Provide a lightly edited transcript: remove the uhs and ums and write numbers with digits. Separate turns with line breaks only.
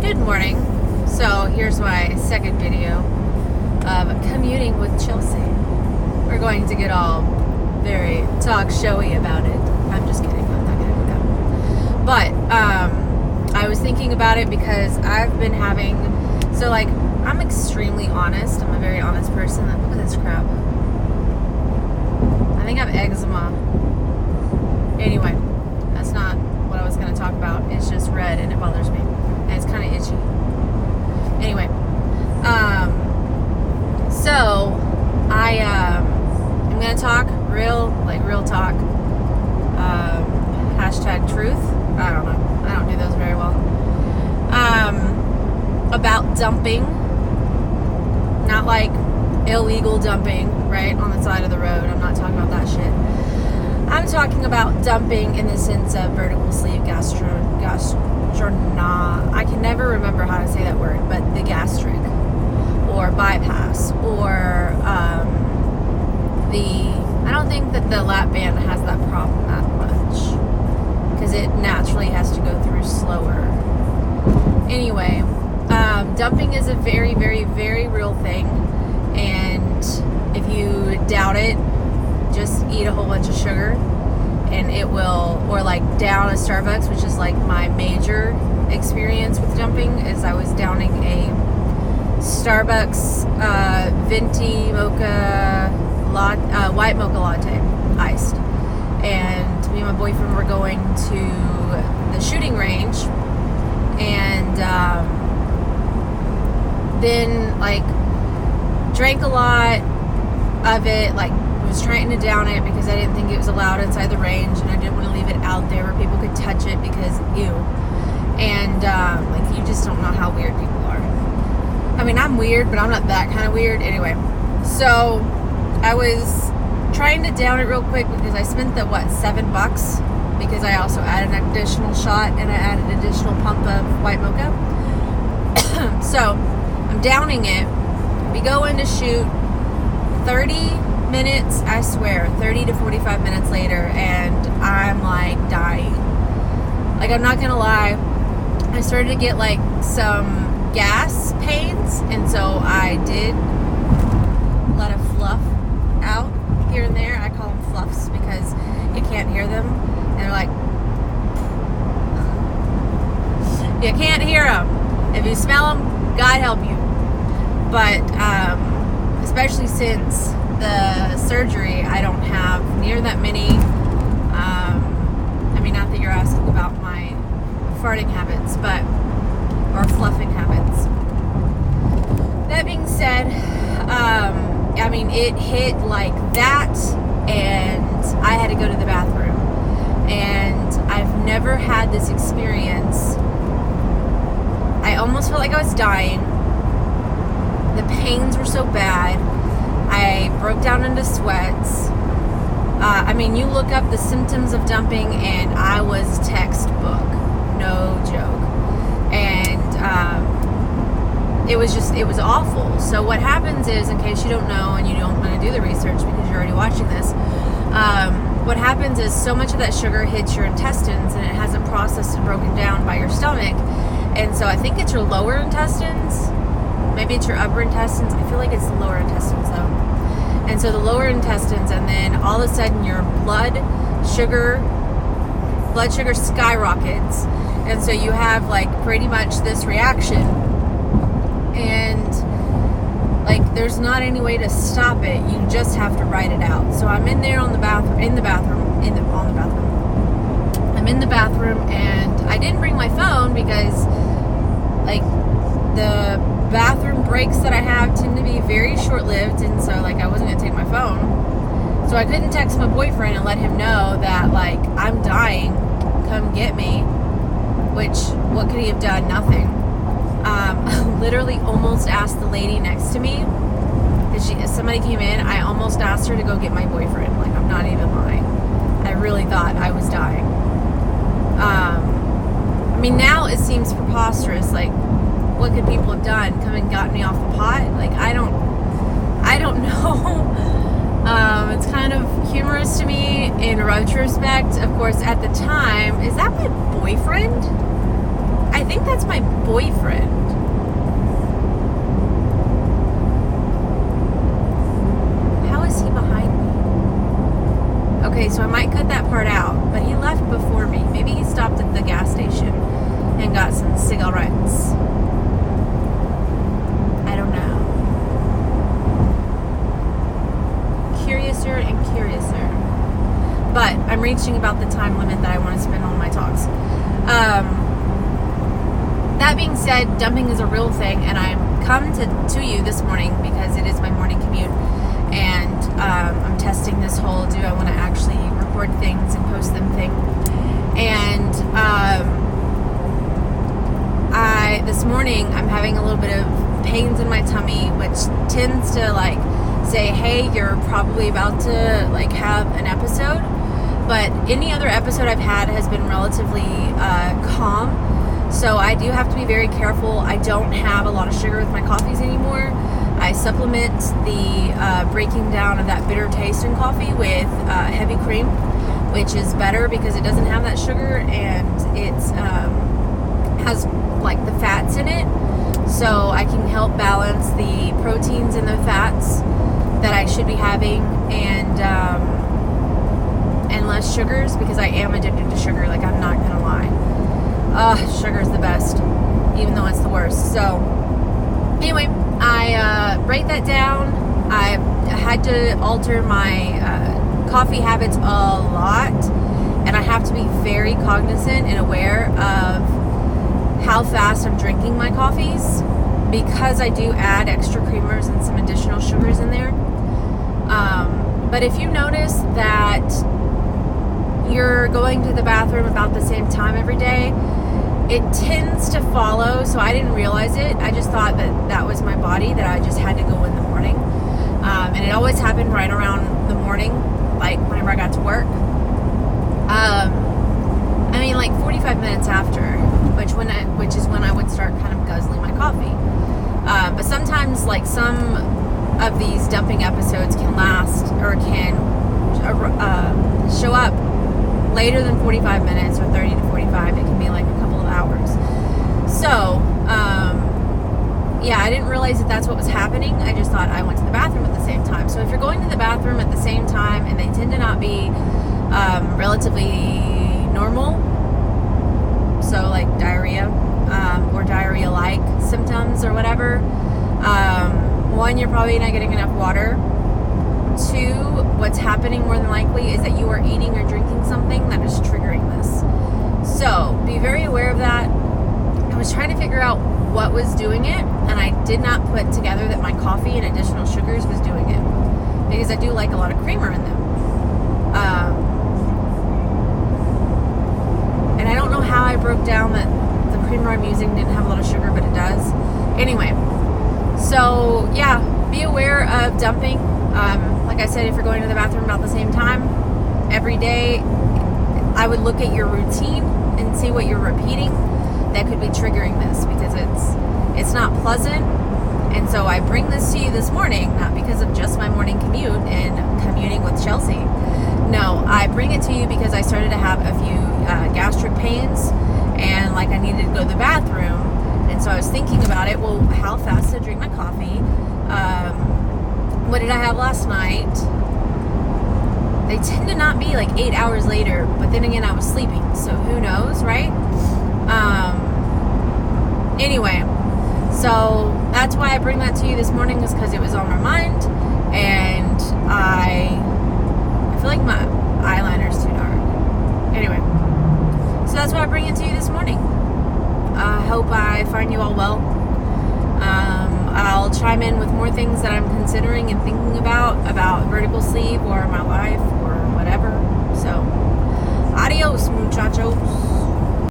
Good morning. So here's my second video of commuting with Chelsea. We're going to get all very talk showy about it. I'm just kidding. I'm not going to do that. But I was thinking about it because I've been having, I'm extremely honest. I'm a very honest person. Look at this crap. I think I have eczema. Anyway, that's not what I was going to talk about. It's just red and it bothers me. And it's kind of itchy. Anyway, so I'm going to talk real talk. Hashtag truth. I don't know. I don't do those very well. About dumping. Not like illegal dumping, right, on the side of the road. I'm not talking about that shit. I'm talking about dumping in the sense of vertical sleeve I can never remember how to say that word, but the gastric or bypass or I don't think that the lap band has that problem that much because it naturally has to go through slower. Anyway, dumping is a very, very, very real thing, and if you doubt it, just eat a whole bunch of sugar and it will, or like down a Starbucks, which is like my major experience with dumping, is I was downing a Starbucks venti mocha white mocha latte, iced. And me and my boyfriend were going to the shooting range, and then drank a lot of it, was trying to down it because I didn't think it was allowed inside the range, and I didn't want to leave it out there where people could touch it because ew. And you just don't know how weird people are. I mean, I'm weird, but I'm not that kind of weird. Anyway, so I was trying to down it real quick because I spent the $7 because I also added an additional shot and I added an additional pump of white mocha. So I'm downing it. We go in to shoot 30 minutes, I swear, 30 to 45 minutes later, and I'm dying. I'm not gonna lie, I started to get some gas pains, and so I did let a fluff out here and there. I call them fluffs because you can't hear them, and they're you can't hear them. If you smell them, God help you. But especially since the surgery, I don't have near that many. Not that you're asking about my farting habits, or fluffing habits. That being said, it hit like that, and I had to go to the bathroom. And I've never had this experience. I almost felt like I was dying. The pains were so bad. I broke down into sweats. You look up the symptoms of dumping, and I was textbook. No joke. And it was awful. So what happens is, in case you don't know and you don't want to do the research because you're already watching this, what happens is so much of that sugar hits your intestines and it hasn't processed and broken down by your stomach. And so I think it's your lower intestines. Maybe it's your upper intestines. I feel like it's the lower intestines though. And so the lower intestines, and then all of a sudden your blood sugar skyrockets. And so you have pretty much this reaction, and there's not any way to stop it. You just have to ride it out. So I'm in there I'm in the bathroom, and I didn't bring my phone because the bathroom breaks that I have tend to be very short-lived, and so I wasn't gonna take my phone, so I couldn't text my boyfriend and let him know that I'm dying, come get me. Which, what could he have done? Nothing. Literally almost asked the lady next to me, if somebody came in, I almost asked her to go get my boyfriend. I'm not even lying. I really thought I was dying. Now it seems preposterous. What could people have done? Come and gotten me off the pot? I don't know. It's kind of humorous to me in retrospect. Of course, at the time, is that my boyfriend? I think that's my boyfriend. How is he behind me? Okay, so I might cut that part out, but he left before me. Maybe he stopped at the gas station and got some cigarettes. I don't know. Curiouser and curiouser. But I'm reaching about the time limit that I want to spend on my talks. That being said, dumping is a real thing, and I'm come to you this morning because it is my morning commute, and I'm testing this whole do I want to actually record things and post them thing. And this morning I'm having a little bit of pains in my tummy, which tends to like say, hey, you're probably about to like have an episode. But any other episode I've had has been relatively calm. So I do have to be very careful. I don't have a lot of sugar with my coffees anymore. I supplement the breaking down of that bitter taste in coffee with heavy cream, which is better because it doesn't have that sugar, and it has like the fats in it. So I can help balance the proteins and the fats that I should be having, and less sugars, because I am addicted to sugar. Like, I'm not gonna lie. Sugar is the best, even though it's the worst. So anyway, I break that down. I had to alter my coffee habits a lot, and I have to be very cognizant and aware of how fast I'm drinking my coffees, because I do add extra creamers and some additional sugars in there. But if you notice that you're going to the bathroom about the same time every day, it tends to follow. So I didn't realize it. I just thought that was my body, that I just had to go in the morning. And it always happened right around the morning, like whenever I got to work. I mean, like 45 minutes after, which is when I would start kind of guzzling my coffee. But sometimes, like, some of these dumping episodes can last, or can show up later than 45 minutes, or 30 to 45. It can be like a couple of hours. So, yeah, I didn't realize that that's what was happening. I just thought I went to the bathroom at the same time. So if you're going to the bathroom at the same time, and they tend to not be relatively normal, so like diarrhea, or diarrhea-like symptoms or whatever, one, you're probably not getting enough water. Two, what's happening more than likely is that you are eating or drinking something that is triggering this. So be very aware of that. I was trying to figure out what was doing it, and I did not put together that my coffee and additional sugars was doing it, because I do like a lot of creamer in them. And I don't know how I broke down that the creamer I'm using didn't have a lot of sugar, but it does. Anyway, so yeah, be aware of dumping. Like I said, if you're going to the bathroom about the same time every day, I would look at your routine and see what you're repeating that could be triggering this, because it's not pleasant. And so I bring this to you this morning, not because of just my morning commute and commuting with Chelsea. No, I bring it to you because I started to have a few gastric pains, and like I needed to go to the bathroom. And so I was thinking about it. Well, how fast to drink my coffee? What did I have last night? They tend to not be like 8 hours later, but then again, I was sleeping, so who knows, right? Anyway, so that's why I bring that to you this morning, is because it was on my mind, and I feel like my eyeliner's too dark. Anyway, so that's why I bring it to you this morning. I hope I find you all well. I'll chime in with more things that I'm considering and thinking about vertical sleeve or my life or whatever. So, adios, muchachos.